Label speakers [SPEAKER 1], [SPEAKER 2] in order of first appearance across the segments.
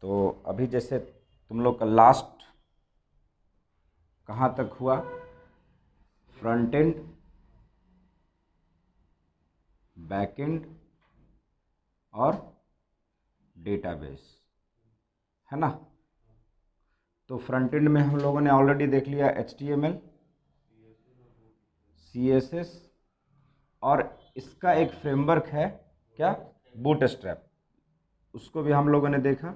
[SPEAKER 1] तो अभी जैसे तुम लोग का लास्ट कहाँ तक हुआ, फ्रंट एंड, बैक एंड और डेटाबेस, है ना। तो फ्रंट एंड में हम लोगों ने ऑलरेडी देख लिया HTML, CSS और इसका एक फ्रेमवर्क है क्या, बूटस्ट्रैप, उसको भी हम लोगों ने देखा,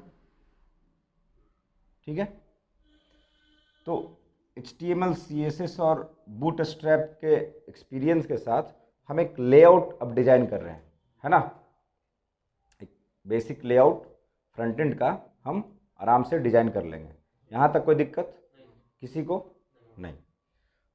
[SPEAKER 1] ठीक है। तो HTML, CSS और बूटस्ट्रैप के एक्सपीरियंस के साथ हम एक लेआउट अब डिजाइन कर रहे हैं, है ना। एक बेसिक लेआउट फ्रंट एंड का हम आराम से डिजाइन कर लेंगे, यहाँ तक कोई दिक्कत किसी को नहीं।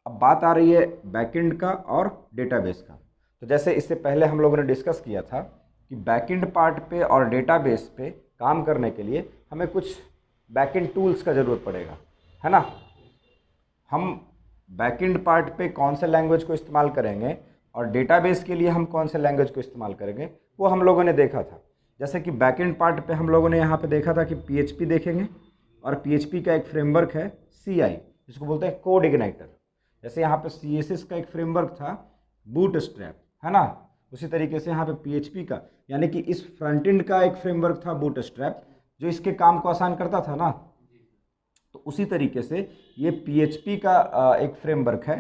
[SPEAKER 1] अब बात आ रही है बैकएंड का और डेटाबेस का। तो जैसे इससे पहले हम लोगों ने डिस्कस किया था कि बैकएंड पार्ट पे और डेटाबेस पे काम करने के लिए हमें कुछ बैकएंड टूल्स का ज़रूरत पड़ेगा, है ना। हम बैकएंड पार्ट पे कौन से लैंग्वेज को इस्तेमाल करेंगे और डेटाबेस के लिए हम कौन से लैंग्वेज को इस्तेमाल करेंगे, वो हम लोगों ने देखा था। जैसे कि बैकएंड पार्ट पे हम लोगों ने यहाँ पे देखा था कि PHP देखेंगे, और PHP का एक फ्रेमवर्क है CI, जिसको बोलते हैं कोड इग्नाइटर। जैसे यहाँ पे CSS का एक फ्रेमवर्क था बूटस्ट्रैप, है ना, उसी तरीके से यहाँ पे PHP का, यानी कि इस फ्रंट एंड का एक फ्रेमवर्क था बूटस्ट्रैप, जो इसके काम को आसान करता था ना। तो उसी तरीके से ये PHP का एक फ्रेमवर्क है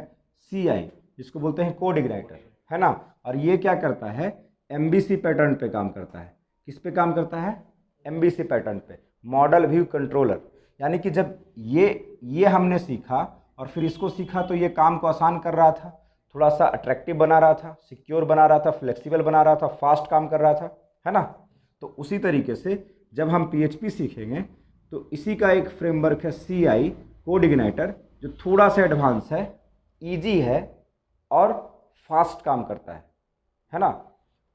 [SPEAKER 1] CI, जिसको बोलते हैं कोड इग्नाइटर, है ना। और ये क्या करता है, MVC पैटर्न पे काम करता है। किस पे काम करता है, MVC पैटर्न पे, मॉडल व्यू कंट्रोलर। यानी कि जब ये हमने सीखा और फिर इसको सीखा तो ये काम को आसान कर रहा था, थोड़ा सा अट्रैक्टिव बना रहा था, सिक्योर बना रहा था, फ्लेक्सिबल बना रहा था, फास्ट काम कर रहा था, है ना। तो उसी तरीके से जब हम PHP सीखेंगे तो इसी का एक फ्रेमवर्क है CI कोड इग्नाइटर, जो थोड़ा सा एडवांस है, ईजी है और फास्ट काम करता है ना।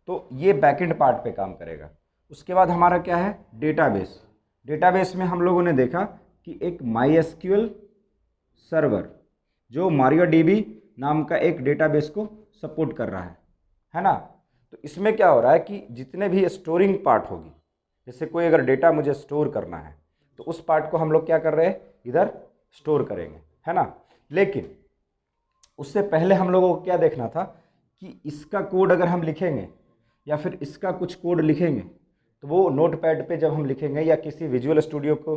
[SPEAKER 1] तो ये बैकएंड पार्ट पे काम करेगा। उसके बाद हमारा क्या है, डेटाबेस। डेटाबेस में हम लोगों ने देखा कि एक MySQL सर्वर, जो MariaDB नाम का एक डेटाबेस को सपोर्ट कर रहा है ना। तो इसमें क्या हो रहा है कि जितने भी स्टोरिंग पार्ट होगी, जैसे कोई अगर डेटा मुझे स्टोर करना है तो उस पार्ट को हम लोग क्या कर रहे हैं, इधर स्टोर करेंगे, है ना। लेकिन उससे पहले हम लोगों को क्या देखना था कि इसका कोड अगर हम लिखेंगे या फिर इसका कुछ कोड लिखेंगे तो वो नोटपैड पे जब हम लिखेंगे या किसी विजुअल स्टूडियो को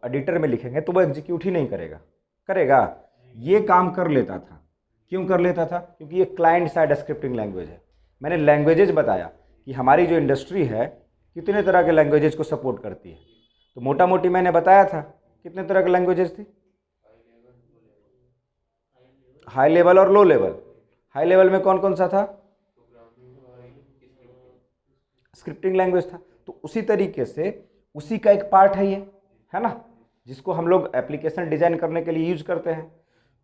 [SPEAKER 1] एडिटर में लिखेंगे तो वो एग्जीक्यूट ही नहीं करेगा, करेगा, ये काम कर लेता था। क्यों कर लेता था, क्योंकि ये क्लाइंट साइड स्क्रिप्टिंग लैंग्वेज है। मैंने लैंग्वेजेज बताया कि हमारी जो इंडस्ट्री है कितने तरह के लैंग्वेजेज को सपोर्ट करती है। तो मोटा मोटी मैंने बताया था कितने तरह की लैंग्वेजेस थी, हाई लेवल और लो लेवल। हाई लेवल में कौन कौन सा था, स्क्रिप्टिंग लैंग्वेज था। तो उसी तरीके से उसी का एक पार्ट है ये, है ना, जिसको हम लोग एप्लीकेशन डिजाइन करने के लिए यूज करते हैं।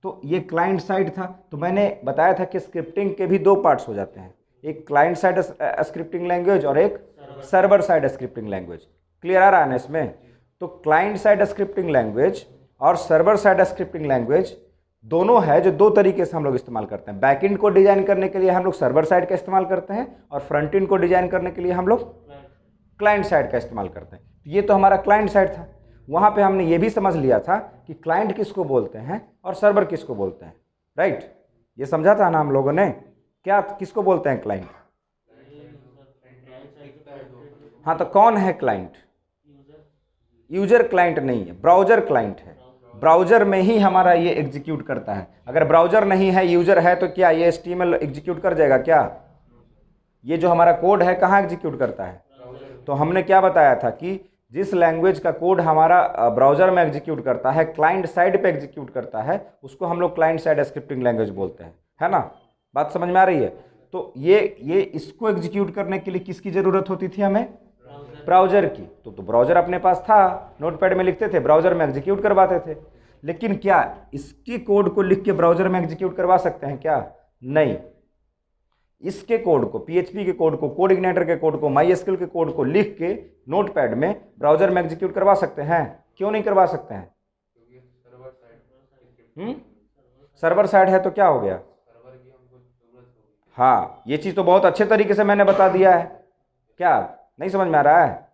[SPEAKER 1] तो ये क्लाइंट साइड था। तो मैंने बताया था कि स्क्रिप्टिंग के भी दो पार्ट्स हो जाते हैं, एक क्लाइंट साइड स्क्रिप्टिंग लैंग्वेज और एक server side scripting language. Clear आ रहा है ना इसमें। तो क्लाइंट साइड स्क्रिप्टिंग लैंग्वेज और सर्वर साइड स्क्रिप्टिंग लैंग्वेज दोनों है, जो दो तरीके से हम लोग इस्तेमाल करते हैं। बैकएंड को डिजाइन करने के लिए हम लोग सर्वर साइड का इस्तेमाल करते हैं और फ्रंट एंड को डिजाइन करने के लिए हम लोग क्लाइंट साइड का इस्तेमाल करते हैं। ये तो हमारा क्लाइंट साइड था। वहां पे हमने ये भी समझ लिया था कि क्लाइंट किसको बोलते हैं और सर्वर किसको बोलते हैं, राइट। ये समझा था ना हम लोगों ने, क्या किसको बोलते हैं क्लाइंट। हाँ, तो कौन है क्लाइंट, यूजर क्लाइंट नहीं है, ब्राउजर क्लाइंट है। ब्राउजर में ही हमारा ये एग्जीक्यूट करता है। अगर ब्राउजर नहीं है, यूजर है, तो क्या ये HTML एग्जीक्यूट कर जाएगा क्या, ये जो हमारा कोड है कहाँ एग्जीक्यूट करता है। तो हमने क्या बताया था कि जिस लैंग्वेज का कोड हमारा ब्राउजर में एग्जीक्यूट करता है, क्लाइंट साइड पे एग्जीक्यूट करता है, उसको हम लोग क्लाइंट साइड स्क्रिप्टिंग लैंग्वेज बोलते हैं, है ना। बात समझ में आ रही है। तो ये इसको एग्जीक्यूट करने के लिए किसकी जरूरत होती थी हमें, ब्राउजर की। तो ब्राउजर अपने पास था, नोटपैड में लिखते थे, ब्राउजर में एग्जीक्यूट करवाते थे। लेकिन क्या इसके कोड को लिख के ब्राउजर में एग्जीक्यूट करवा सकते हैं क्या, नहीं। इसके कोड को, PHP के कोड को, कोड इग्नाइटर के कोड को, MySQL के कोड को लिख के नोटपैड में ब्राउजर में एग्जीक्यूट करवा सकते हैं, क्यों नहीं करवा सकते हैं। सर्वर साइड है तो क्या हो गया, हाँ, ये चीज तो बहुत अच्छे तरीके से मैंने बता दिया है, क्या नहीं समझ में आ रहा है।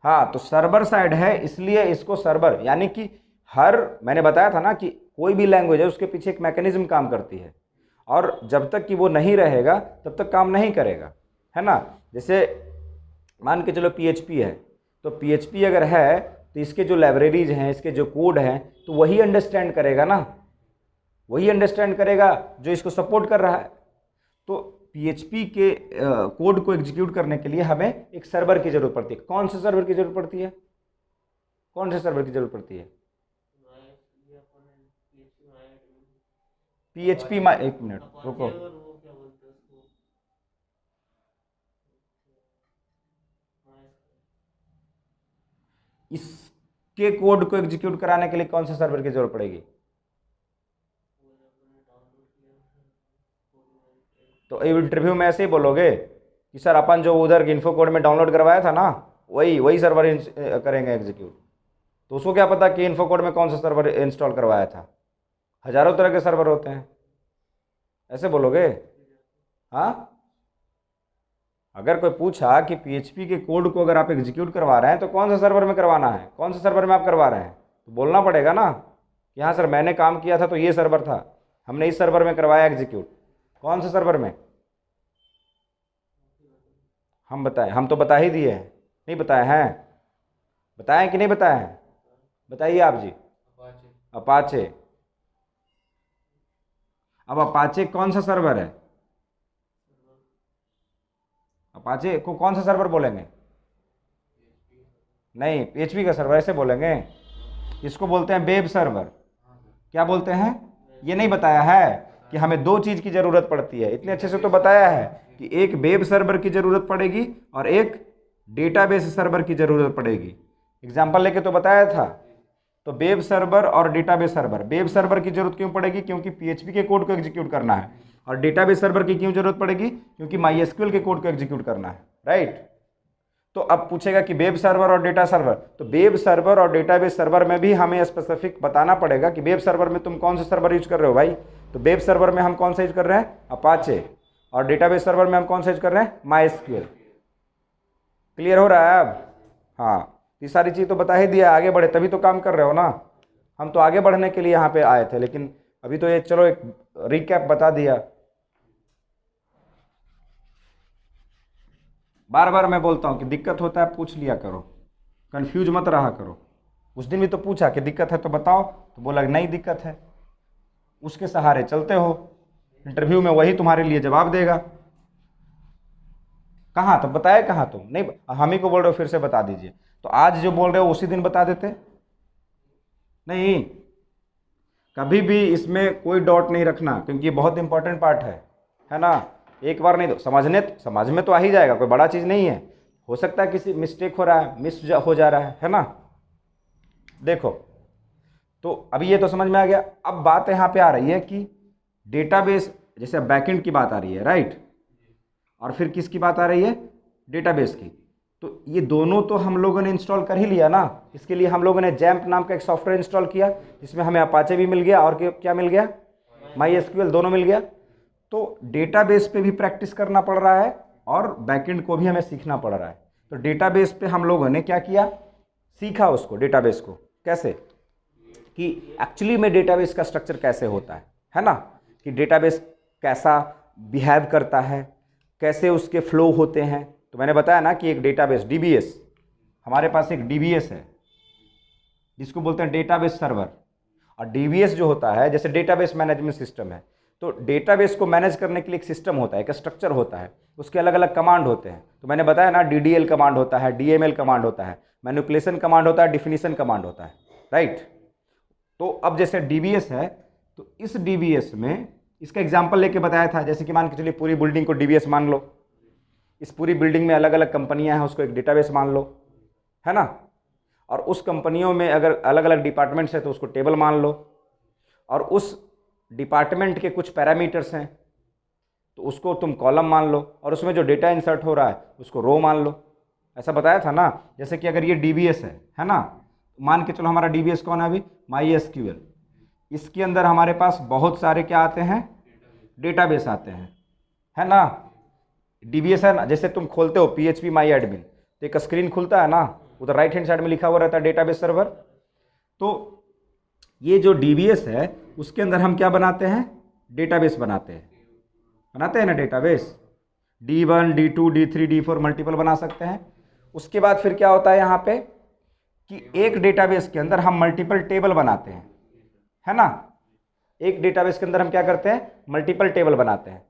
[SPEAKER 1] हाँ, तो सर्वर साइड है इसलिए इसको सर्वर, यानी कि हर, मैंने बताया था ना कि कोई भी लैंग्वेज है उसके पीछे एक मैकेनिज्म काम करती है, और जब तक कि वो नहीं रहेगा तब तक काम नहीं करेगा, है ना। जैसे मान के चलो पीएचपी है, तो पीएचपी अगर है तो इसके जो लाइब्रेरीज हैं, इसके जो कोड हैं, तो वही अंडरस्टैंड करेगा ना, वही अंडरस्टैंड करेगा जो इसको सपोर्ट कर रहा है। तो पीएचपी के कोड को एग्जीक्यूट करने के लिए हमें एक सर्वर की जरूरत पड़ती है। कौन से सर्वर की जरूरत पड़ती है? कौन से सर्वर की जरूरत पड़ती है? पीएचपी मा, एक मिनट रुको, इसके कोड को एग्जीक्यूट कराने के लिए कौन से सर्वर की जरूरत पड़ेगी? तो इंटरव्यू में ऐसे ही बोलोगे कि सर अपन जो उधर इन्फो कोड में डाउनलोड करवाया था ना, वही वही सर्वर करेंगे एग्जीक्यूट। तो उसको क्या पता कि इन्फो कोड में कौन सा सर्वर इंस्टॉल करवाया था? हजारों तरह के सर्वर होते हैं, ऐसे बोलोगे? हाँ, अगर कोई पूछा कि पीएचपी के कोड को अगर आप एग्जीक्यूट करवा रहे हैं तो कौन सा सर्वर में करवाना है, कौन से सर्वर में आप करवा रहे हैं, तो बोलना पड़ेगा ना कि हाँ सर मैंने काम किया था तो ये सर्वर था, हमने इस सर्वर में करवाया एग्जीक्यूट। कौन से सर्वर में? हम बताएं? हम तो बता ही दिए हैं, नहीं बताए हैं? बताएं कि नहीं बताए हैं? बताइए आप जी। अपाचे। अब अपाचे कौन सा सर्वर है? अपाचे को कौन सा सर्वर बोलेंगे? नहीं, पीएचपी का सर्वर ऐसे बोलेंगे। इसको बोलते हैं वेब सर्वर। क्या बोलते हैं? ये नहीं बताया है कि हमें दो चीज़ की ज़रूरत पड़ती है, इतने अच्छे से तो बताया है कि एक वेब सर्वर की ज़रूरत पड़ेगी और एक डेटाबेस सर्वर की ज़रूरत पड़ेगी। एग्जाम्पल लेके तो बताया था। तो वेब सर्वर और डेटाबेस सर्वर, वेब सर्वर की जरूरत क्यों पड़ेगी? क्योंकि पीएचपी के कोड को एग्जीक्यूट करना है। और डेटाबेस सर्वर की क्यों जरूरत पड़ेगी? क्योंकि माईएसक्यूएल के कोड को एग्जीक्यूट करना है, राइट। तो अब पूछेगा कि वेब सर्वर और डेटा सर्वर, तो वेब सर्वर और डेटाबेस सर्वर में भी हमें स्पेसिफिक बताना पड़ेगा कि वेब सर्वर में तुम कौन सा सर्वर यूज कर रहे हो भाई। तो वेब सर्वर में हम कौन सा यूज कर रहे हैं? अपाचे। और डेटाबेस सर्वर में हम कौन सा यूज कर रहे हैं? माईएसक्यूएल। क्लियर हो रहा है अब? हाँ, ये सारी चीज़ तो बता ही दिया, आगे बढ़े तभी तो काम कर रहे हो ना। हम तो आगे बढ़ने के लिए यहाँ पे आए थे, लेकिन अभी तो ये चलो एक रिकैप बता दिया। बार बार मैं बोलता हूँ कि दिक्कत होता है पूछ लिया करो, कंफ्यूज मत रहा करो। उस दिन भी तो पूछा कि दिक्कत है तो बताओ, तो बोला नहीं दिक्कत है, उसके सहारे चलते हो। इंटरव्यू में वही तुम्हारे लिए जवाब देगा। कहाँ तो बताए, कहाँ तुम नहीं, हम ही को बोल रहे हो फिर से बता दीजिए। तो आज जो बोल रहे हो उसी दिन बता देते। नहीं, कभी भी इसमें कोई डाउट नहीं रखना, क्योंकि ये बहुत इंपॉर्टेंट पार्ट है ना। एक बार नहीं तो समझ में तो आ ही जाएगा, कोई बड़ा चीज़ नहीं है। हो सकता है किसी मिस्टेक हो रहा है, हो जा रहा है ना। देखो, तो अभी ये तो समझ में आ गया। अब बात यहाँ पे आ रही है कि डेटाबेस, जैसे बैकएंड की बात आ रही है, राइट, और फिर किसकी बात आ रही है? डेटाबेस की। तो ये दोनों तो हम लोगों ने इंस्टॉल कर ही लिया ना। इसके लिए हम लोगों ने जैम्प नाम का एक सॉफ्टवेयर इंस्टॉल किया, जिसमें हमें अपाचे भी मिल गया और क्या मिल गया? माईएसक्यूएल, दोनों मिल गया। तो डेटाबेस पे भी प्रैक्टिस करना पड़ रहा है और बैकएंड को भी हमें सीखना पड़ रहा है। तो डेटाबेस पे हम लोगों ने क्या किया? सीखा उसको, डेटाबेस को कैसे, कि एक्चुअली में डेटाबेस का स्ट्रक्चर कैसे होता है ना, कि डेटाबेस कैसा बिहेव करता है, कैसे उसके फ्लो होते हैं। तो मैंने बताया ना कि एक डेटाबेस डीबीएस, हमारे पास एक डीबीएस है जिसको बोलते हैं डेटाबेस सर्वर। और डीबीएस जो होता है, जैसे डेटाबेस मैनेजमेंट सिस्टम है, तो डेटाबेस को मैनेज करने के लिए एक सिस्टम होता है, एक स्ट्रक्चर होता है, उसके अलग अलग कमांड होते हैं। तो मैंने बताया ना, डीडीएल कमांड होता है, डीएमएल कमांड होता है, मैनिपुलेशन कमांड होता है, डिफिनीशन कमांड होता है, राइट। तो अब जैसे डीबीएस है, तो इस डीबीएस में इसका एग्जाम्पल लेके बताया था, जैसे कि मान के चलिए पूरी बिल्डिंग को डीबीएस मान लो। इस पूरी बिल्डिंग में अलग अलग कंपनियां हैं, उसको एक डेटाबेस मान लो, है ना। और उस कंपनियों में अगर अलग अलग डिपार्टमेंट्स हैं तो उसको टेबल मान लो। और उस डिपार्टमेंट के कुछ पैरामीटर्स हैं तो उसको तुम कॉलम मान लो, और उसमें जो डेटा इंसर्ट हो रहा है उसको रो मान लो। ऐसा बताया था ना। जैसे कि अगर ये डीबीएस है ना, मान के चलो हमारा डीबीएस कौन है अभी? माईएसक्यूएल। इसके अंदर हमारे पास बहुत सारे क्या आते हैं? डेटाबेस आते हैं, है ना। डीबीएस है ना, जैसे तुम खोलते हो पीएचपी माई एडमिन, तो एक स्क्रीन खुलता है ना, उधर राइट हैंड साइड में लिखा हुआ रहता है डेटाबेस सर्वर। तो ये जो डीबीएस है उसके अंदर हम क्या बनाते हैं, डेटाबेस बनाते हैं ना database, D1 D2 D3 D4 multiple बना सकते हैं। उसके बाद फिर क्या होता है यहाँ पे कि एक डेटाबेस के अंदर हम मल्टीपल टेबल बनाते हैं, है ना। एक डेटाबेस के अंदर हम क्या करते हैं, मल्टीपल टेबल बनाते हैं।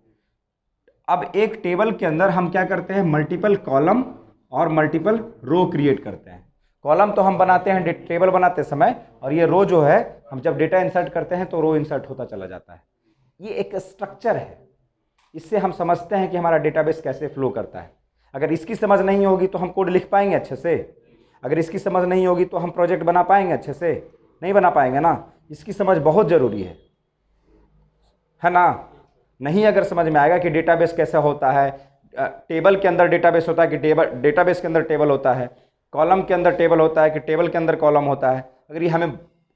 [SPEAKER 1] अब एक टेबल के अंदर हम क्या करते हैं, मल्टीपल कॉलम और मल्टीपल रो क्रिएट करते हैं। कॉलम तो हम बनाते हैं टेबल बनाते समय, और ये रो जो है हम जब डेटा इंसर्ट करते हैं तो रो इंसर्ट होता चला जाता है। ये एक स्ट्रक्चर है, इससे हम समझते हैं कि हमारा डेटाबेस कैसे फ्लो करता है। अगर इसकी समझ नहीं होगी तो हम कोड लिख पाएंगे अच्छे से, अगर इसकी समझ नहीं होगी तो हम प्रोजेक्ट बना पाएंगे अच्छे से, नहीं बना पाएंगे ना। इसकी समझ बहुत ज़रूरी है ना। नहीं अगर समझ में आएगा कि डेटाबेस कैसा होता है, टेबल के अंदर डेटाबेस होता है कि डेटाबेस के अंदर टेबल होता है, कॉलम के अंदर टेबल होता है कि टेबल के अंदर कॉलम होता है, अगर ये हमें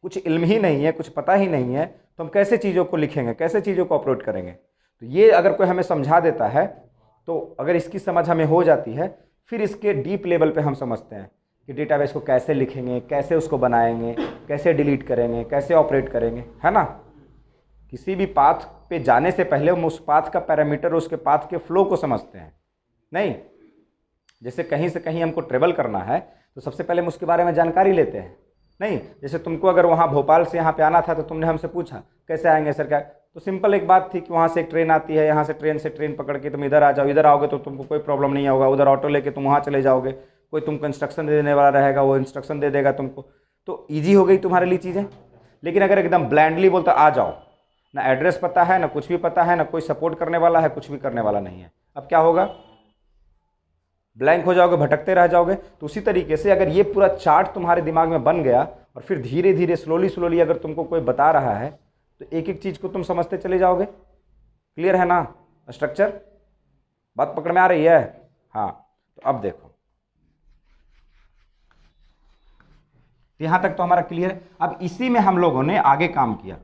[SPEAKER 1] कुछ इल्म ही नहीं है, कुछ पता ही नहीं है, तो हम कैसे चीज़ों को लिखेंगे, कैसे चीज़ों को ऑपरेट करेंगे। तो ये अगर कोई हमें समझा देता है, तो अगर इसकी समझ हमें हो जाती है, फिर इसके डीप लेवल पे हम समझते हैं कि डेटाबेस को कैसे लिखेंगे, कैसे उसको बनाएंगे, कैसे डिलीट करेंगे, कैसे ऑपरेट करेंगे, है ना। किसी भी पाथ पे जाने से पहले हम उस पाथ का पैरामीटर, उसके पाथ के फ्लो को समझते हैं। नहीं, जैसे कहीं से कहीं हमको ट्रेवल करना है तो सबसे पहले हम उसके बारे में जानकारी लेते हैं। नहीं, जैसे तुमको अगर वहाँ भोपाल से यहाँ पे आना था तो तुमने हमसे पूछा कैसे आएंगे सर, क्या, तो सिंपल एक बात थी कि वहाँ से एक ट्रेन आती है, यहाँ से ट्रेन पकड़ के तुम इधर आ जाओ, इधर आओगे तो तुमको कोई प्रॉब्लम नहीं होगा, उधर ऑटो लेके तुम वहाँ चले जाओगे, कोई तुमको इंस्ट्रक्शन देने वाला रहेगा, वो इंस्ट्रक्शन दे देगा तुमको, तो ईजी हो गई तुम्हारे लिए चीज़ें। लेकिन अगर एकदम ब्लाइंडली बोलता आ जाओ, ना एड्रेस पता है, ना कुछ भी पता है, ना कोई सपोर्ट करने वाला है, कुछ भी करने वाला नहीं है, अब क्या होगा, ब्लैंक हो जाओगे, भटकते रह जाओगे। तो उसी तरीके से अगर ये पूरा चार्ट तुम्हारे दिमाग में बन गया और फिर धीरे धीरे स्लोली अगर तुमको कोई बता रहा है तो एक एक चीज़ को तुम समझते चले जाओगे। क्लियर है ना स्ट्रक्चर, बात पकड़ में आ रही है। हाँ, तो अब देखो यहां तक तो हमारा क्लियर है। अब इसी में हम लोगों ने आगे काम किया,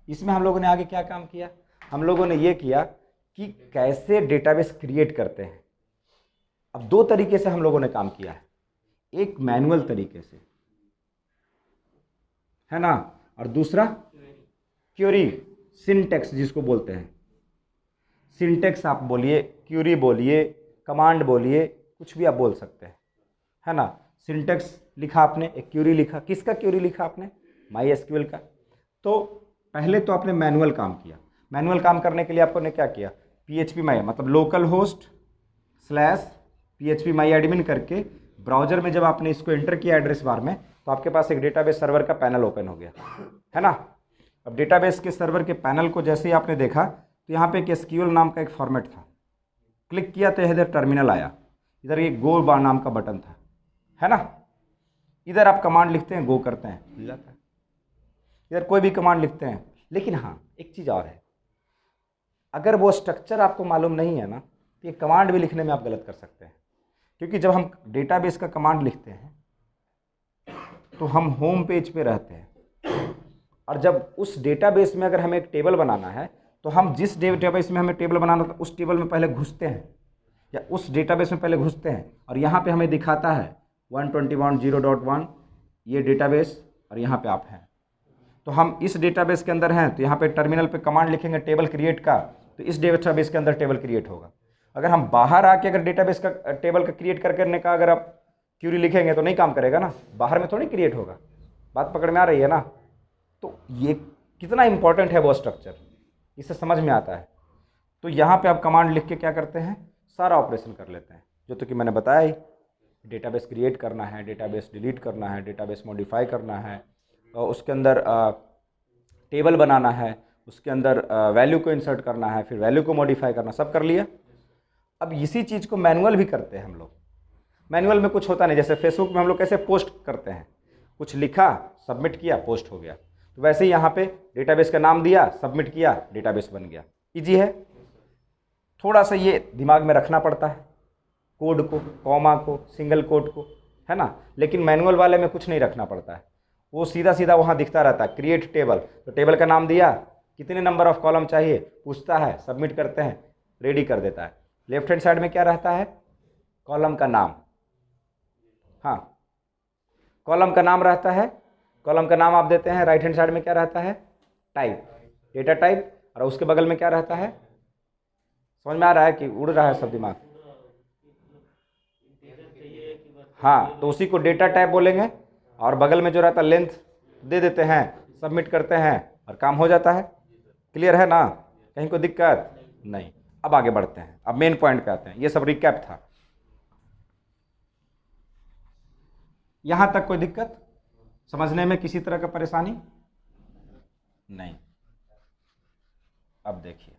[SPEAKER 1] इसमें हम लोगों ने आगे क्या काम किया, हम लोगों ने ये किया कि कैसे डेटाबेस क्रिएट करते हैं। अब दो तरीके से हम लोगों ने काम किया है, एक मैनुअल तरीके से, है ना, और दूसरा क्यूरी सिंटेक्स जिसको बोलते हैं। सिंटेक्स आप बोलिए, क्यूरी बोलिए, कमांड बोलिए, कुछ भी आप बोल सकते हैं, है ना। सिंटेक्स लिखा आपने, एक क्यूरी लिखा, किसका क्यूरी लिखा आपने, MySQL का। तो पहले तो आपने मैनुअल काम किया। मैनुअल काम करने के लिए आपने क्या किया, PHP my मतलब local host /PHP my admin करके ब्राउज़र में जब आपने इसको एंटर किया एड्रेस बार में, तो आपके पास एक डेटाबेस सर्वर का पैनल ओपन हो गया, है ना। अब डेटाबेस के सर्वर के पैनल को जैसे ही आपने देखा तो यहाँ पे एक SQL नाम का एक फॉर्मेट था, क्लिक किया तो इधर टर्मिनल आया, इधर एक गो बार नाम का बटन था, है ना। इधर आप कमांड लिखते हैं, गो करते हैं, मिल जाता है। इधर कोई भी कमांड लिखते हैं। लेकिन हाँ, एक चीज़ और है, अगर वो स्ट्रक्चर आपको मालूम नहीं है ना, तो ये कमांड भी लिखने में आप गलत कर सकते हैं। क्योंकि जब हम डेटाबेस का कमांड लिखते हैं तो हम होम पेज पे रहते हैं, और जब उस डेटाबेस में अगर हमें एक टेबल बनाना है तो हम जिस डेटाबेस में हमें टेबल बनाना था उस टेबल में पहले घुसते हैं, या उस डेटाबेस में पहले घुसते हैं, और यहाँ पे हमें दिखाता है 121.0.1 ये डेटाबेस, और यहाँ पे आप हैं। तो हम इस डेटाबेस के अंदर हैं, तो यहाँ पे टर्मिनल पे कमांड लिखेंगे टेबल क्रिएट का, तो इस डेटाबेस के अंदर टेबल क्रिएट होगा। अगर हम बाहर आके अगर डेटाबेस का टेबल का क्रिएट करने का अगर आप क्यूरी लिखेंगे तो नहीं काम करेगा ना, बाहर में थोड़ी क्रिएट होगा। बात पकड़ में आ रही है ना। तो ये कितना इंपॉर्टेंट है वो स्ट्रक्चर, इससे समझ में आता है। तो यहाँ पे आप कमांड लिख के क्या करते हैं, सारा ऑपरेशन कर लेते हैं, जो तो कि मैंने बताया ही, डेटाबेस क्रिएट करना है, डेटाबेस डिलीट करना है, डेटाबेस मॉडिफाई करना है, और उसके अंदर टेबल बनाना है, उसके अंदर वैल्यू को इंसर्ट करना है, फिर वैल्यू को मॉडिफाई करना, सब कर लिया। अब इसी चीज़ को मैनुअल भी करते हैं हम लोग। मैनुअल में कुछ होता नहीं, जैसे फेसबुक में हम लोग कैसे पोस्ट करते हैं, कुछ लिखा, सबमिट किया, पोस्ट हो गया। तो वैसे ही यहाँ पे डेटाबेस का नाम दिया, सबमिट किया, डेटाबेस बन गया। इजी है। थोड़ा सा ये दिमाग में रखना पड़ता है, कोड को, कॉमा को, सिंगल कोड को, है ना। लेकिन मैनुअल वाले में कुछ नहीं रखना पड़ता है, वो सीधा सीधा वहाँ दिखता रहता है, क्रिएट टेबल, तो टेबल का नाम दिया, कितने नंबर ऑफ कॉलम चाहिए पूछता है, सबमिट करते हैं, रेडी कर देता है। लेफ्ट हैंड साइड में क्या रहता है, कॉलम का नाम, हाँ, कॉलम का नाम रहता है, कॉलम का नाम आप देते हैं, राइट हैंड साइड में क्या रहता है, टाइप, डेटा टाइप, और उसके बगल में क्या रहता है, समझ में आ रहा है कि उड़ रहा है सब दिमाग? हाँ, तो उसी को डेटा टाइप बोलेंगे, और बगल में जो रहता है लेंथ दे देते हैं, सबमिट करते हैं और काम हो जाता है। क्लियर है ना? कहीं कोई दिक्कत नहीं। अब आगे बढ़ते हैं, अब मेन पॉइंट पे आते हैं। ये सब रिकैप था, यहां तक कोई दिक्कत समझने में, किसी तरह का परेशानी नहीं? अब देखिए,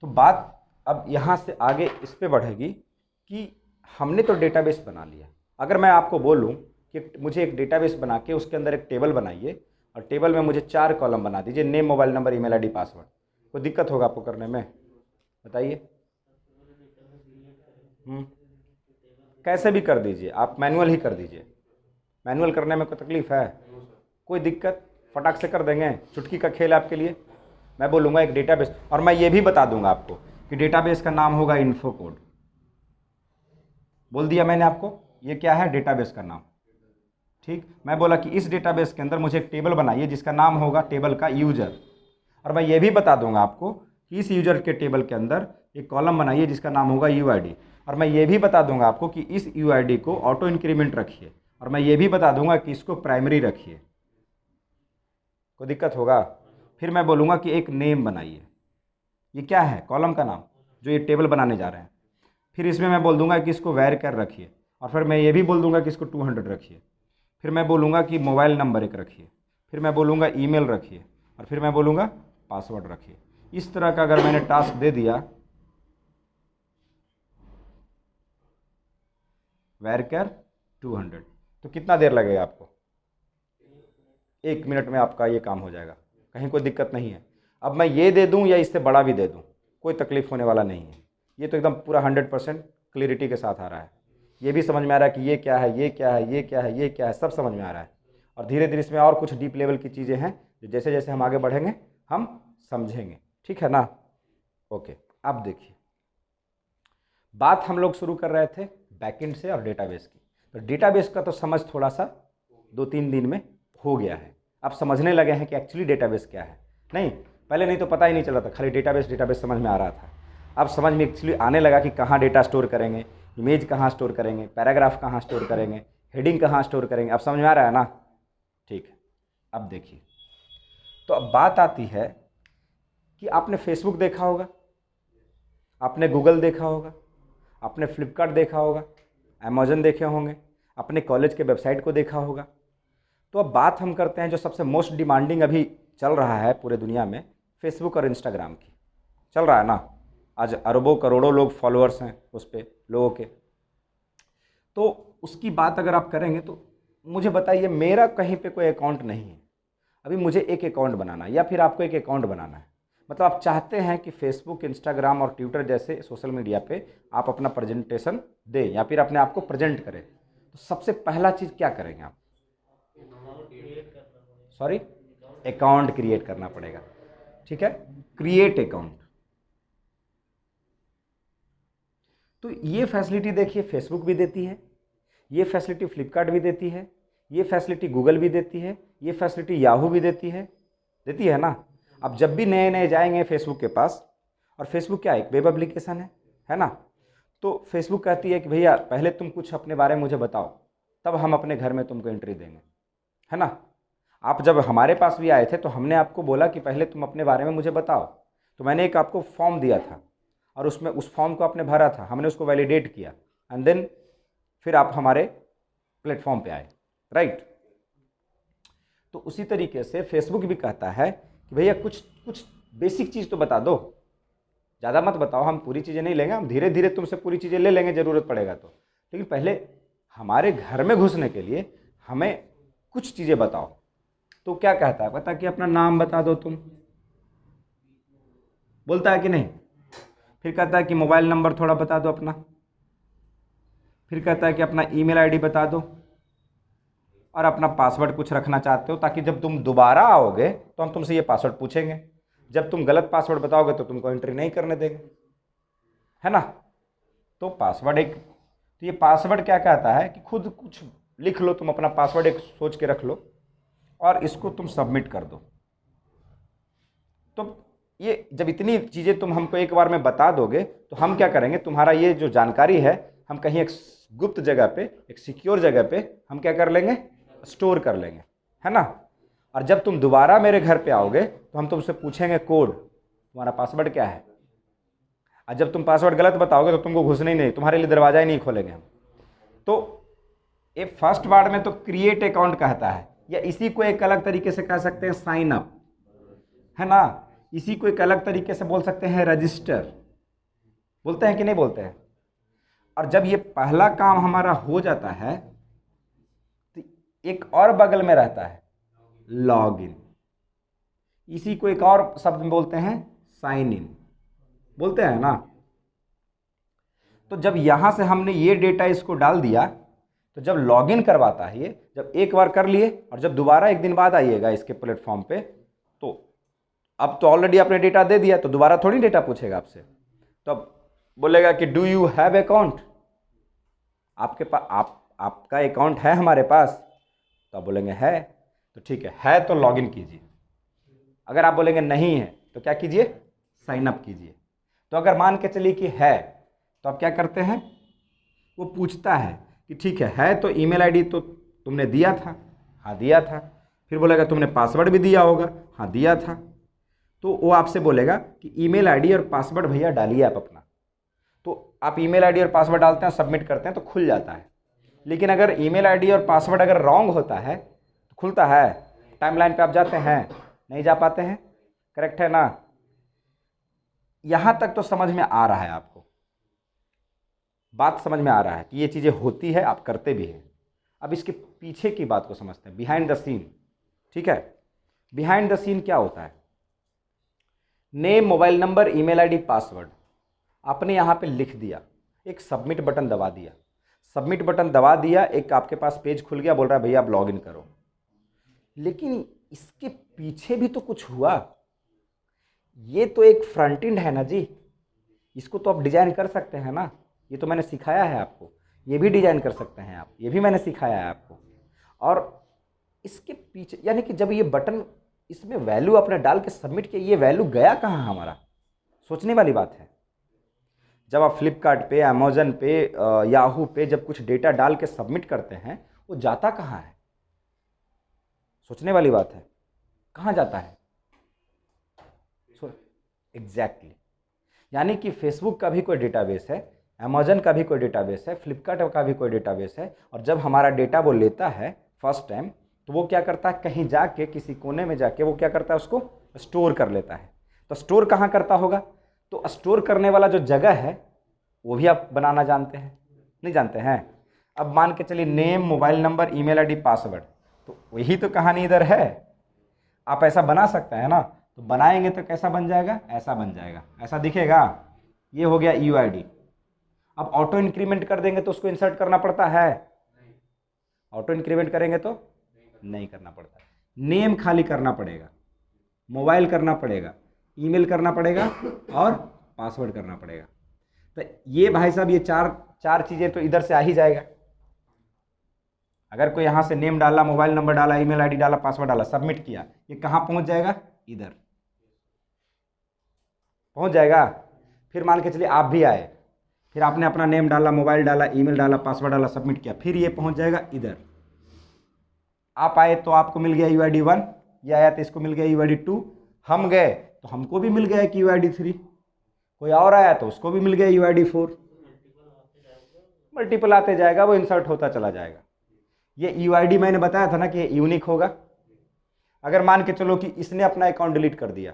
[SPEAKER 1] तो बात अब यहां से आगे इस पे बढ़ेगी कि हमने तो डेटाबेस बना लिया। अगर मैं आपको बोलूं कि मुझे एक डेटाबेस बना के उसके अंदर एक टेबल बनाइए, और टेबल में मुझे 4 कॉलम बना दीजिए, name, mobile number, email ID, password, कोई दिक्कत होगा आपको करने में? बताइए। कैसे भी कर दीजिए, आप मैनुअल ही कर दीजिए, मैनुअल करने में कोई तकलीफ है? कोई दिक्कत, फटाक से कर देंगे, चुटकी का खेल आपके लिए। मैं बोलूँगा एक डेटाबेस, और मैं ये भी बता दूंगा आपको कि डेटाबेस का नाम होगा इन्फो कोड। बोल दिया मैंने आपको, ये क्या है, डेटाबेस का नाम। ठीक, मैं बोला कि इस डेटाबेस के अंदर मुझे एक टेबल बनाइए जिसका नाम होगा टेबल का यूजर, और मैं ये भी बता दूंगा आपको कि इस यूजर के टेबल के अंदर एक कॉलम बनाइए जिसका नाम होगा यूआईडी, और मैं ये भी बता दूंगा आपको कि इस यूआईडी को ऑटो इंक्रीमेंट रखिए, और मैं ये भी बता दूंगा कि इसको प्राइमरी रखिए। कोई दिक्कत होगा? फिर मैं बोलूँगा कि एक नेम बनाइए, ये क्या है, कॉलम का नाम जो ये टेबल बनाने जा रहे हैं। फिर इसमें मैं बोल दूंगा कि इसको वैर कर रखिए, और फिर मैं ये भी बोल दूंगा कि इसको 200 रखिए। फिर मैं बोलूँगा कि मोबाइल नंबर एक रखिए, फिर मैं बोलूँगा ईमेल रखिए, और फिर मैं बोलूँगा पासवर्ड रखिए। इस तरह का अगर मैंने टास्क दे दिया, वैर कर 200, तो कितना देर लगेगा आपको? 1 मिनट में आपका ये काम हो जाएगा, कहीं कोई दिक्कत नहीं है। अब मैं ये दे दूं या इससे बड़ा भी दे दूं, कोई तकलीफ होने वाला नहीं है। ये तो एकदम पूरा 100% क्लियरिटी के साथ आ रहा है। ये भी समझ में आ रहा है कि ये क्या है, ये क्या है, ये क्या है, ये क्या है, सब समझ में आ रहा है। और धीरे धीरे इसमें और कुछ डीप लेवल की चीज़ें हैं जो जैसे जैसे हम आगे बढ़ेंगे हम समझेंगे। ठीक है ना? ओके, अब देखिए, बात हम लोग शुरू कर रहे थे बैकएंड से और डेटाबेस की। तो डेटाबेस का तो समझ थोड़ा सा 2-3 दिन में हो गया है। अब समझने लगे हैं कि एक्चुअली डेटाबेस क्या है। नहीं, पहले नहीं तो पता ही नहीं चला था, खाली डेटाबेस डेटाबेस समझ में आ रहा था। अब समझ में एक्चुअली आने लगा कि कहाँ डेटा स्टोर करेंगे, इमेज कहाँ स्टोर करेंगे, पैराग्राफ कहाँ स्टोर करेंगे, हेडिंग कहाँ स्टोर करेंगे। अब समझ में आ रहा है ना? ठीक है, अब देखिए, तो अब बात आती है कि आपने फेसबुक देखा होगा, आपने गूगल देखा होगा, आपने फ्लिपकार्ट देखा होगा, अमेजन देखे होंगे, अपने कॉलेज के वेबसाइट को देखा होगा। तो अब बात हम करते हैं जो सबसे मोस्ट डिमांडिंग अभी चल रहा है पूरे दुनिया में, फेसबुक और इंस्टाग्राम की। चल रहा है ना? आज अरबों करोड़ों लोग फॉलोअर्स हैं उस पर लोगों के। तो उसकी बात अगर आप करेंगे तो मुझे बताइए, मेरा कहीं पे कोई अकाउंट नहीं है, अभी मुझे एक अकाउंट बनाना है, या फिर आपको एक अकाउंट बनाना है। मतलब आप चाहते हैं कि फेसबुक, इंस्टाग्राम और ट्विटर जैसे सोशल मीडिया पे आप अपना प्रेजेंटेशन दें या फिर अपने आप को प्रेजेंट करें, तो सबसे पहला चीज़ क्या करेंगे आप? सॉरी, अकाउंट क्रिएट करना पड़ेगा। ठीक है, क्रिएट अकाउंट। तो ये फैसिलिटी देखिए फेसबुक भी देती है, ये फैसिलिटी फ्लिपकार्ट भी देती है, ये फैसिलिटी गूगल भी देती है, ये फैसिलिटी याहू भी देती है ना? अब जब भी नए नए जाएंगे फेसबुक के पास, और फेसबुक क्या है, एक वेब एप्लीकेशन है ना? तो फेसबुक कहती है कि भैया पहले तुम कुछ अपने बारे में मुझे बताओ, तब हम अपने घर में तुमको एंट्री देंगे, है ना? आप जब हमारे पास भी आए थे तो हमने आपको बोला कि पहले तुम अपने बारे में मुझे बताओ, तो मैंने एक आपको फॉर्म दिया था, और उसमें उस फॉर्म को आपने भरा था, हमने उसको वैलिडेट किया, एंड देन फिर आप हमारे प्लेटफॉर्म पे आए, राइट? तो उसी तरीके से फेसबुक भी कहता है कि भैया कुछ कुछ बेसिक चीज़ तो बता दो, ज़्यादा मत बताओ, हम पूरी चीज़ें नहीं लेंगे, हम धीरे धीरे तुमसे पूरी चीज़ें ले लेंगे ज़रूरत पड़ेगा तो, लेकिन पहले हमारे घर में घुसने के लिए हमें कुछ चीज़ें बताओ। तो क्या कहता है पता, कि अपना नाम बता दो तुम, बोलता है कि नहीं? फिर कहता है कि मोबाइल नंबर थोड़ा बता दो अपना, फिर कहता है कि अपना ईमेल आईडी बता दो, और अपना पासवर्ड कुछ रखना चाहते हो ताकि जब तुम दोबारा आओगे तो हम तुमसे ये पासवर्ड पूछेंगे, जब तुम गलत पासवर्ड बताओगे तो तुमको एंट्री नहीं करने देंगे, है ना? तो पासवर्ड एक तो ये पासवर्ड क्या कहता है कि खुद कुछ लिख लो, तुम अपना पासवर्ड एक सोच के रख लो और इसको तुम सबमिट कर दो। तो ये जब इतनी चीज़ें तुम हमको एक बार में बता दोगे तो हम क्या करेंगे, तुम्हारा ये जो जानकारी है हम कहीं एक गुप्त जगह पे, एक सिक्योर जगह पे हम क्या कर लेंगे, स्टोर कर लेंगे, है ना। और जब तुम दोबारा मेरे घर पे आओगे तो हम तुमसे पूछेंगे कोड, तुम्हारा पासवर्ड क्या है। और जब तुम पासवर्ड गलत बताओगे तो तुमको घुसने ही नहीं, तुम्हारे लिए दरवाजा ही नहीं खोलेंगे हम। तो ये फर्स्ट वर्ड में तो क्रिएट अकाउंट कहता है, या इसी को एक अलग तरीके से कह सकते हैं साइन अप, है ना। इसी को एक अलग तरीके से बोल सकते हैं रजिस्टर, बोलते हैं कि नहीं बोलते हैं। और जब ये पहला काम हमारा हो जाता है तो एक और बगल में रहता है लॉगिन, इसी को एक और शब्द में बोलते हैं साइन इन, बोलते हैं ना। तो जब यहां से हमने ये डेटा इसको डाल दिया तो जब लॉगिन करवाता है, ये जब एक बार कर लिए और जब दोबारा एक दिन बाद आइएगा इसके प्लेटफॉर्म पे, तो अब तो ऑलरेडी आपने डेटा दे दिया तो दोबारा थोड़ी डेटा पूछेगा आपसे। तो अब बोलेगा कि डू यू हैव अकाउंट, आपके पास आपका अकाउंट है हमारे पास, तो आप बोलेंगे है, तो ठीक है तो लॉगिन कीजिए। अगर आप बोलेंगे नहीं है तो क्या कीजिए, साइन अप कीजिए। तो अगर मान के चलिए कि है तो आप क्या करते हैं, वो पूछता है कि ठीक है तो ईमेल आईडी तो तुमने दिया था, हाँ दिया था। फिर बोलेगा तुमने पासवर्ड भी दिया होगा, हाँ दिया था। तो वो आपसे बोलेगा कि ईमेल आईडी और पासवर्ड भैया डालिए आप अपना। तो आप ईमेल आईडी और पासवर्ड डालते हैं, सबमिट करते हैं तो खुल जाता है। लेकिन अगर ईमेल आईडी और पासवर्ड अगर रॉन्ग होता है तो खुलता है, टाइमलाइन पे आप जाते हैं, नहीं जा पाते हैं, करेक्ट है ना। यहाँ तक तो समझ में आ रहा है आपको, बात समझ में आ रहा है कि ये चीज़ें होती है, आप करते भी हैं। अब इसके पीछे की बात को समझते हैं, बिहाइंड द सीन। ठीक है, बिहाइंड द सीन क्या होता है, name, mobile number, email ID, password आपने यहाँ पे लिख दिया, एक सबमिट बटन दबा दिया, सबमिट बटन दबा दिया, एक आपके पास पेज खुल गया, बोल रहा है भैया आप लॉगिन करो। लेकिन इसके पीछे भी तो कुछ हुआ, ये तो एक फ्रंट एंड है ना जी, इसको तो आप डिजाइन कर सकते हैं ना। ये तो मैंने सिखाया है आपको, ये भी डिजाइन कर सकते हैं आप, ये भी मैंने सिखाया है आपको। और इसके पीछे यानी कि जब ये बटन, इसमें वैल्यू आपने डाल के सबमिट किया, ये वैल्यू गया कहाँ हमारा, सोचने वाली बात है। जब आप फ्लिपकार्ट पे, अमेजन पे, याहू पे जब कुछ डेटा डाल के सबमिट करते हैं, वो जाता कहाँ है, सोचने वाली बात है, कहाँ जाता है। एग्जैक्टली यानी कि फेसबुक का भी कोई डेटाबेस है, अमेजन का भी कोई डेटाबेस है, फ्लिपकार्ट का भी कोई डेटाबेस है। और जब हमारा डेटा वो लेता है फर्स्ट टाइम, तो वो क्या करता है, कहीं जाके किसी कोने में जाके वो क्या करता है, उसको स्टोर कर लेता है। तो स्टोर कहाँ करता होगा, तो स्टोर करने वाला जो जगह है वो भी आप बनाना जानते हैं, नहीं जानते हैं। अब मान के चलिए name, mobile number, email ID, password, तो वही तो कहानी इधर है। आप ऐसा बना सकते हैं ना, तो बनाएंगे तो कैसा बन जाएगा, ऐसा बन जाएगा, ऐसा दिखेगा। ये हो गया यूआईडी। अब ऑटो इंक्रीमेंट कर देंगे तो उसको इंसर्ट करना पड़ता है, ऑटो इंक्रीमेंट करेंगे तो नहीं करना पड़ता। नेम खाली करना पड़ेगा, मोबाइल करना पड़ेगा, ईमेल करना पड़ेगा और पासवर्ड करना पड़ेगा। तो ये भाई साहब ये चार चीज़ें तो इधर से आ ही जाएगा। अगर कोई यहाँ से नेम डाला, मोबाइल नंबर डाला, ईमेल आईडी डाला, पासवर्ड डाला, सबमिट किया, ये कहाँ पहुँच जाएगा, इधर पहुँच जाएगा। फिर मान के चलिए आप भी आए, फिर आपने अपना नेम डाला, मोबाइल डाला, ईमेल डाला, पासवर्ड डाला, सबमिट किया, फिर ये पहुँच जाएगा इधर। आप आए तो आपको मिल गया यूआईडी 1, ये आया तो इसको मिल गया यूआईडी 2, हम गए तो हमको भी मिल गया कि यूआईडी 3, कोई और आया तो उसको भी मिल गया यूआईडी 4, मल्टीपल आते जाएगा, वो इंसर्ट होता चला जाएगा। ये यूआईडी मैंने बताया था ना कि यूनिक होगा। अगर मान के चलो कि इसने अपना अकाउंट डिलीट कर दिया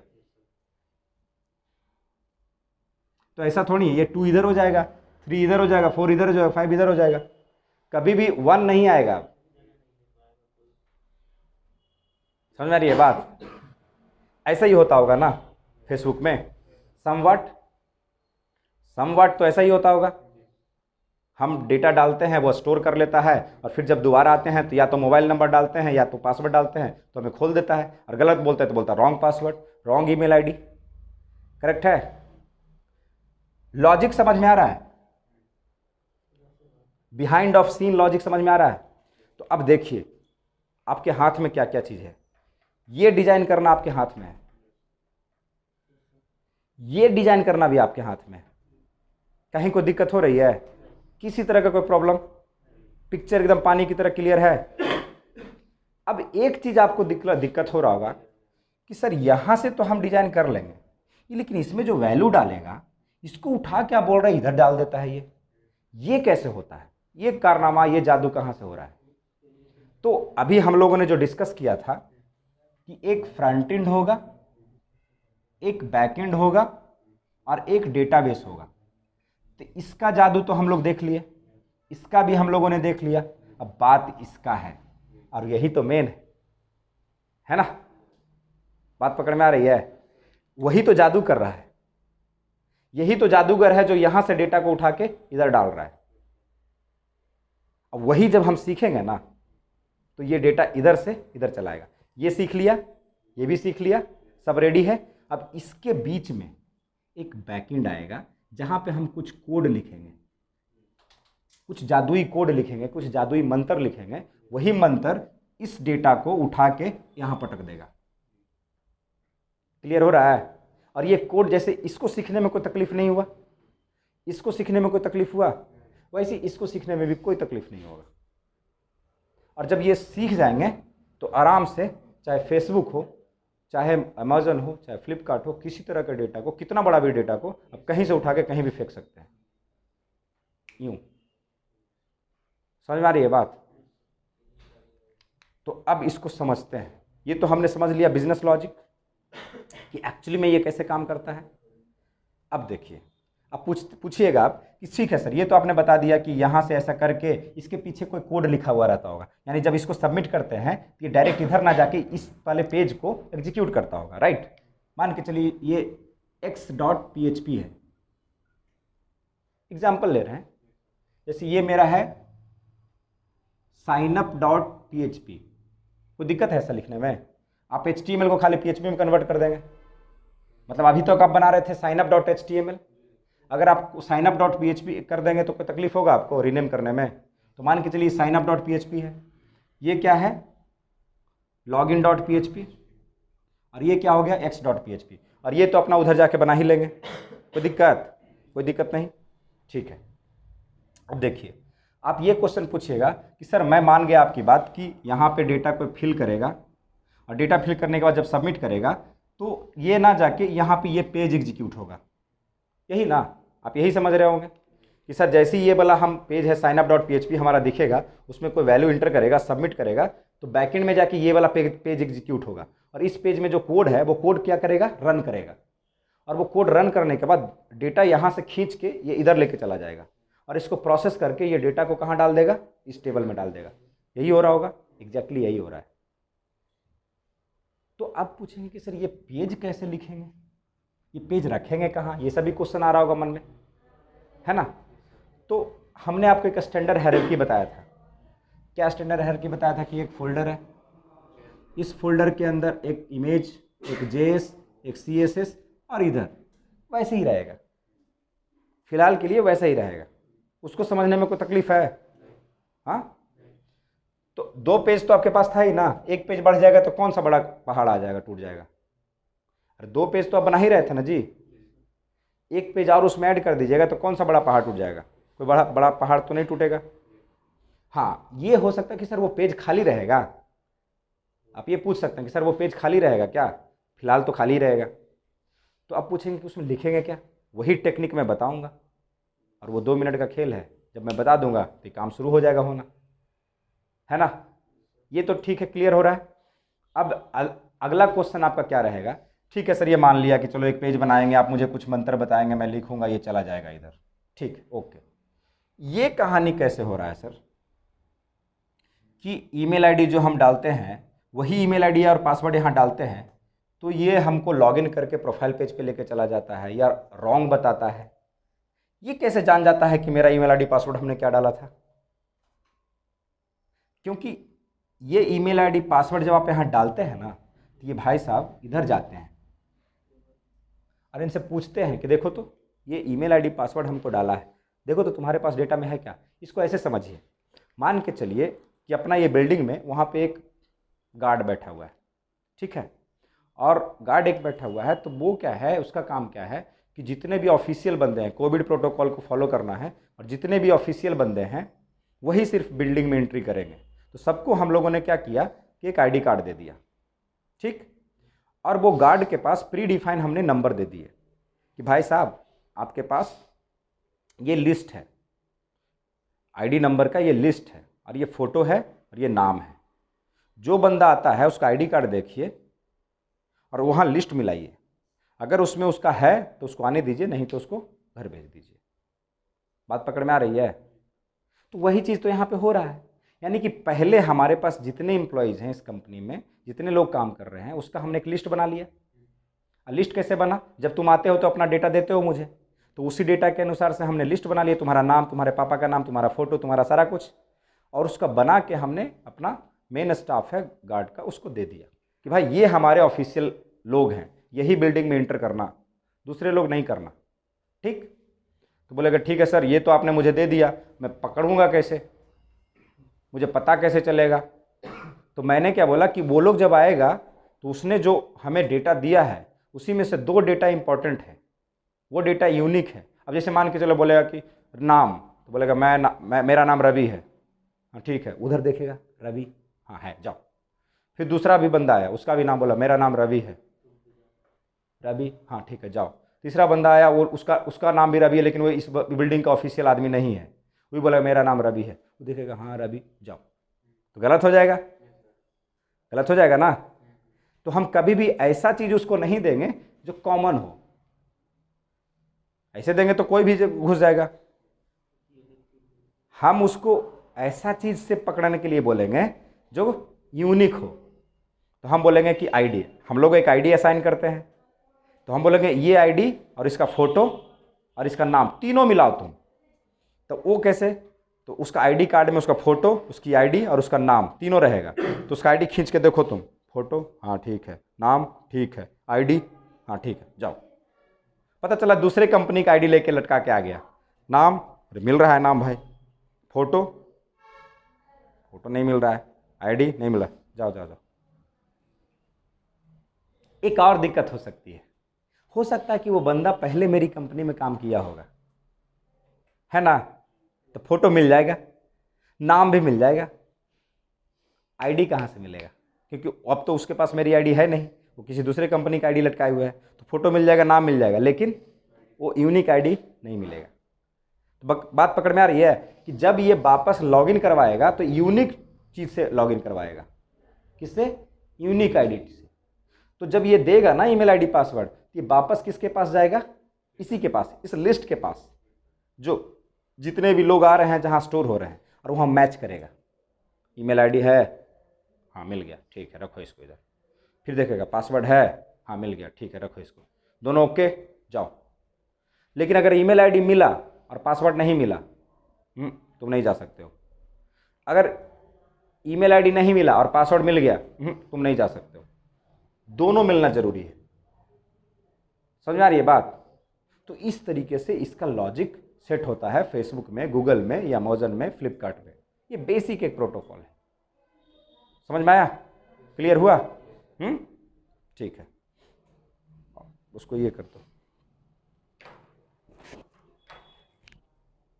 [SPEAKER 1] तो ऐसा थोड़ी है, ये 2 इधर हो जाएगा, 3 इधर हो जाएगा, 4 इधर हो जाएगा, 5 इधर हो जाएगा, कभी भी 1 नहीं आएगा। समझ में आ रही है बात, ऐसा ही होता होगा ना फेसबुक में, समवट तो ऐसा ही होता होगा। हम डेटा डालते हैं, वो स्टोर कर लेता है, और फिर जब दोबारा आते हैं तो या तो मोबाइल नंबर डालते हैं या तो पासवर्ड डालते हैं तो हमें खोल देता है, और गलत बोलते हैं तो बोलता है wrong password, wrong email ID. Correct है, लॉजिक समझ में आ रहा है। बिहाइंड ऑफ सीन लॉजिक समझ में आ रहा है? तो अब देखिए आपके हाथ में क्या क्या चीज़ है। ये डिजाइन करना आपके हाथ में है, ये डिजाइन करना भी आपके हाथ में है। कहीं कोई दिक्कत हो रही है? किसी तरह का कोई प्रॉब्लम? पिक्चर एकदम पानी की तरह क्लियर है। अब एक चीज आपको दिक्कत हो रहा होगा कि सर यहां से तो हम डिजाइन कर लेंगे, लेकिन इसमें जो वैल्यू डालेगा इसको उठा क्या बोल रहा है इधर डाल देता है। ये कैसे होता है? ये कारनामा, ये जादू कहां से हो रहा है? तो अभी हम लोगों ने जो डिस्कस किया था कि एक फ्रंट एंड होगा, एक बैक एंड होगा और एक डेटाबेस होगा। तो इसका जादू तो हम लोग देख लिए, इसका भी हम लोगों ने देख लिया। अब बात इसका है, और यही तो मेन है ना? बात पकड़ में आ रही है? वही तो जादू कर रहा है, यही तो जादूगर है जो यहां से डेटा को उठा के इधर डाल रहा है। अब वही जब हम सीखेंगे ना तो ये डेटा इधर से इधर चलाएगा। ये सीख लिया, ये भी सीख लिया, सब रेडी है। अब इसके बीच में एक बैकएंड आएगा जहां पे हम कुछ कोड लिखेंगे, कुछ जादुई कोड लिखेंगे, कुछ जादुई मंत्र लिखेंगे। वही मंत्र इस डेटा को उठा के यहां पटक देगा। क्लियर हो रहा है? और ये कोड जैसे इसको सीखने में कोई तकलीफ नहीं हुआ, इसको सीखने में कोई तकलीफ हुआ, वैसे इसको सीखने में भी कोई तकलीफ नहीं होगा। और जब ये सीख जाएंगे तो आराम से चाहे फेसबुक हो, चाहे अमेजन हो, चाहे फ्लिपकार्ट हो, किसी तरह के डेटा को, कितना बड़ा भी डेटा को अब कहीं से उठा के कहीं भी फेंक सकते हैं। यूं समझ में आ रही है बात? तो अब इसको समझते हैं। ये तो हमने समझ लिया बिजनेस लॉजिक कि एक्चुअली में ये कैसे काम करता है। अब देखिए, अब पूछिएगा आप कि ठीक है सर, ये तो आपने बता दिया कि यहाँ से ऐसा करके इसके पीछे कोई कोड लिखा हुआ रहता होगा, यानी जब इसको सबमिट करते हैं तो ये डायरेक्ट इधर ना जाके इस वाले पेज को एग्जीक्यूट करता होगा, राइट? मान के चलिए ये x.php है, एग्जाम्पल ले रहे हैं। जैसे ये मेरा है signup.php, कोई दिक्कत है ऐसा लिखने में? आप HTML को खाली PHP में कन्वर्ट कर देंगे। मतलब अभी तक आप बना रहे थे signup.html, अगर आप signup.php कर देंगे तो कोई तकलीफ होगा आपको रीनेम करने में? तो मान के चलिए signup.php है, ये क्या है login.php, और ये क्या हो गया x.php, और ये तो अपना उधर जाके बना ही लेंगे। कोई दिक्कत? कोई दिक्कत नहीं, ठीक है। अब देखिए, आप ये क्वेश्चन पूछिएगा कि सर मैं मान गया आपकी बात कि यहाँ पे डेटा को फिल करेगा, और डेटा फिल करने के बाद जब सबमिट करेगा तो ये ना जाके यहाँ पे ये पेज एग्जीक्यूट होगा, यही ना? आप यही समझ रहे होंगे कि सर जैसे ही ये वाला हम पेज है signup.php हमारा दिखेगा, उसमें कोई वैल्यू इंटर करेगा, सबमिट करेगा, तो बैकएंड में जाके ये वाला पेज एग्जीक्यूट होगा, और इस पेज में जो कोड है वो कोड क्या करेगा, रन करेगा, और वो कोड रन करने के बाद डेटा यहाँ से खींच के ये इधर लेके चला जाएगा, और इसको प्रोसेस करके ये डेटा को कहाँ डाल देगा, इस टेबल में डाल देगा। यही हो रहा होगा, एग्जैक्टली यही हो रहा है। तो आप पूछेंगे कि सर ये पेज कैसे लिखेंगे, ये पेज रखेंगे कहाँ? ये सभी क्वेश्चन आ रहा होगा मन में, है ना? तो हमने आपको एक स्टैंडर्ड हायरार्की बताया था। क्या स्टैंडर्ड हायरार्की बताया था? कि एक फोल्डर है, इस फोल्डर के अंदर एक इमेज, एक जेएस, एक सीएसएस, और इधर वैसे ही रहेगा, फिलहाल के लिए वैसा ही रहेगा। उसको समझने में कोई तकलीफ है? हाँ, तो दो पेज तो आपके पास था ही ना, एक पेज बढ़ जाएगा तो कौन सा बड़ा पहाड़ आ जाएगा, टूट जाएगा? अरे दो पेज तो आप बना ही रहे थे ना जी, एक पेज और उसमें ऐड कर दीजिएगा तो कौन सा बड़ा पहाड़ टूट जाएगा? कोई बड़ा बड़ा पहाड़ तो नहीं टूटेगा। हाँ, ये हो सकता है कि सर वो पेज खाली रहेगा। आप ये पूछ सकते हैं कि सर वो पेज खाली रहेगा क्या? फिलहाल तो खाली रहेगा। तो आप पूछेंगे कि उसमें लिखेंगे क्या? वही टेक्निक मैं बताऊंगा, और वो 2 मिनट का खेल है, जब मैं बता दूंगा तो काम शुरू हो जाएगा होना, है ना? ये तो ठीक है, क्लियर हो रहा है। अब अगला क्वेश्चन आपका क्या रहेगा? ठीक है सर, ये मान लिया कि चलो एक पेज बनाएंगे, आप मुझे कुछ मंत्र बताएंगे, मैं लिखूंगा, ये चला जाएगा इधर, ठीक, ओके। ये कहानी कैसे हो रहा है सर? कि ईमेल आईडी जो हम डालते हैं वही ईमेल आईडी और पासवर्ड यहाँ डालते हैं, तो ये हमको लॉगिन करके प्रोफाइल पेज पे लेके चला जाता है या रॉन्ग बताता है। ये कैसे जान जाता है कि मेरा ईमेल आईडी पासवर्ड हमने क्या डाला था? क्योंकि ये ईमेल आईडी पासवर्ड जब आप यहाँ डालते हैं ना, तो ये भाई साहब इधर जाते हैं और इनसे पूछते हैं कि देखो तो ये ईमेल आईडी पासवर्ड हमको डाला है, देखो तो तुम्हारे पास डेटा में है क्या। इसको ऐसे समझिए, मान के चलिए कि अपना ये बिल्डिंग में वहाँ पे एक गार्ड बैठा हुआ है, ठीक है, और गार्ड एक बैठा हुआ है, तो वो क्या है, उसका काम क्या है कि जितने भी ऑफिशियल बंदे हैं, कोविड प्रोटोकॉल को फॉलो करना है, और जितने भी ऑफिशियल बंदे हैं वही सिर्फ बिल्डिंग में एंट्री करेंगे। तो सबको हम लोगों ने क्या किया कि एक आईडी कार्ड दे दिया, ठीक, और वो गार्ड के पास प्री डिफाइन हमने नंबर दे दिए कि भाई साहब आपके पास ये लिस्ट है, आईडी नंबर का ये लिस्ट है, और ये फ़ोटो है, और ये नाम है। जो बंदा आता है उसका आईडी कार्ड देखिए और वहाँ लिस्ट मिलाइए, अगर उसमें उसका है तो उसको आने दीजिए, नहीं तो उसको घर भेज दीजिए। बात पकड़ में आ रही है? तो वही चीज़ तो यहाँ पे हो रहा है, यानी कि पहले हमारे पास जितने एम्प्लॉयज़ हैं इस कंपनी में, जितने लोग काम कर रहे हैं, उसका हमने एक लिस्ट बना लिया। लिस्ट कैसे बना, जब तुम आते हो तो अपना डेटा देते हो मुझे, तो उसी डेटा के अनुसार से हमने लिस्ट बना लिया, तुम्हारा नाम, तुम्हारे पापा का नाम, तुम्हारा फ़ोटो, तुम्हारा सारा कुछ, और उसका बना के हमने अपना मेन स्टाफ है गार्ड का, उसको दे दिया कि भाई ये हमारे ऑफिशियल लोग हैं, यही बिल्डिंग में इंटर करना, दूसरे लोग नहीं करना, ठीक। तो बोलेगा ठीक है सर, ये तो आपने मुझे दे दिया, मैं पकड़ूंगा कैसे, मुझे पता कैसे चलेगा। तो मैंने क्या बोला कि वो लोग जब आएगा तो उसने जो हमें डेटा दिया है उसी में से 2 डेटा इंपॉर्टेंट है, वो डेटा यूनिक है। अब जैसे मान के चलो बोलेगा कि नाम, तो बोलेगा मेरा नाम रवि है, हाँ ठीक है, उधर देखेगा रवि, हाँ है, जाओ। फिर दूसरा भी बंदा आया, उसका भी नाम बोला मेरा नाम रवि है, रवि, हाँ ठीक है, जाओ। तीसरा बंदा आया, वो उसका नाम भी रवि है, लेकिन वो इस बिल्डिंग का ऑफिशियल आदमी नहीं है, वो भी बोला मेरा नाम रवि है, वो देखेगा हाँ रवि, जाओ। तो गलत हो जाएगा, गलत हो जाएगा ना। तो हम कभी भी ऐसा चीज़ उसको नहीं देंगे जो कॉमन हो, ऐसे देंगे तो कोई भी घुस जाएगा। हम उसको ऐसा चीज़ से पकड़ने के लिए बोलेंगे जो यूनिक हो। तो हम बोलेंगे कि आईडी, हम लोग एक आईडी असाइन करते हैं, तो हम बोलेंगे ये आईडी और इसका फ़ोटो और इसका नाम तीनों मिलाओ तुम। तो वो कैसे, तो उसका आईडी कार्ड में उसका फ़ोटो, उसकी आईडी और उसका नाम तीनों रहेगा। तो उसका आईडी खींच के देखो तुम, फ़ोटो हाँ ठीक है, नाम ठीक है, आईडी हाँ ठीक है, जाओ। पता चला दूसरे कंपनी का आईडी लेके लटका के आ गया, नाम अरे मिल रहा है नाम भाई, फ़ोटो फ़ोटो नहीं मिल रहा है, आईडी नहीं मिला, जाओ जाओ जाओ। एक और दिक्कत हो सकती है, हो सकता है कि वो बंदा पहले मेरी कंपनी में काम किया होगा, है ना, तो फ़ोटो मिल जाएगा, नाम भी मिल जाएगा, आईडी कहाँ से मिलेगा, क्योंकि अब तो उसके पास मेरी आईडी है नहीं, वो किसी दूसरे कंपनी का आईडी लटकाए हुए है। तो फ़ोटो मिल जाएगा, नाम मिल जाएगा, लेकिन वो यूनिक आईडी नहीं मिलेगा। तो बात पकड़ में आ रही है कि जब ये वापस लॉगिन करवाएगा तो यूनिक चीज़ से लॉगिन करवाएगा, किससे, यूनिक आईडी से। तो जब ये देगा ना ईमेल आईडी पासवर्ड, ये वापस किसके पास जाएगा, इसी के पास, इस लिस्ट के पास, जो जितने भी लोग आ रहे हैं जहाँ स्टोर हो रहे हैं, और वहाँ मैच करेगा, ईमेल आईडी है, हाँ मिल गया, ठीक है रखो इसको इधर। फिर देखेगा पासवर्ड है, हाँ मिल गया, ठीक है रखो इसको, दोनों ओके, जाओ। लेकिन अगर ईमेल आईडी मिला और पासवर्ड नहीं मिला, तुम नहीं जा सकते हो। अगर ईमेल आईडी नहीं मिला और पासवर्ड मिल गया, तुम नहीं जा सकते हो। दोनों मिलना जरूरी है, समझ में आ रही है बात। तो इस तरीके से इसका लॉजिक सेट होता है फेसबुक में, गूगल में, या अमेजन में, फ्लिपकार्ट में। ये बेसिक एक प्रोटोकॉल है, समझ में आया, क्लियर हुआ? ठीक है, उसको ये कर दो।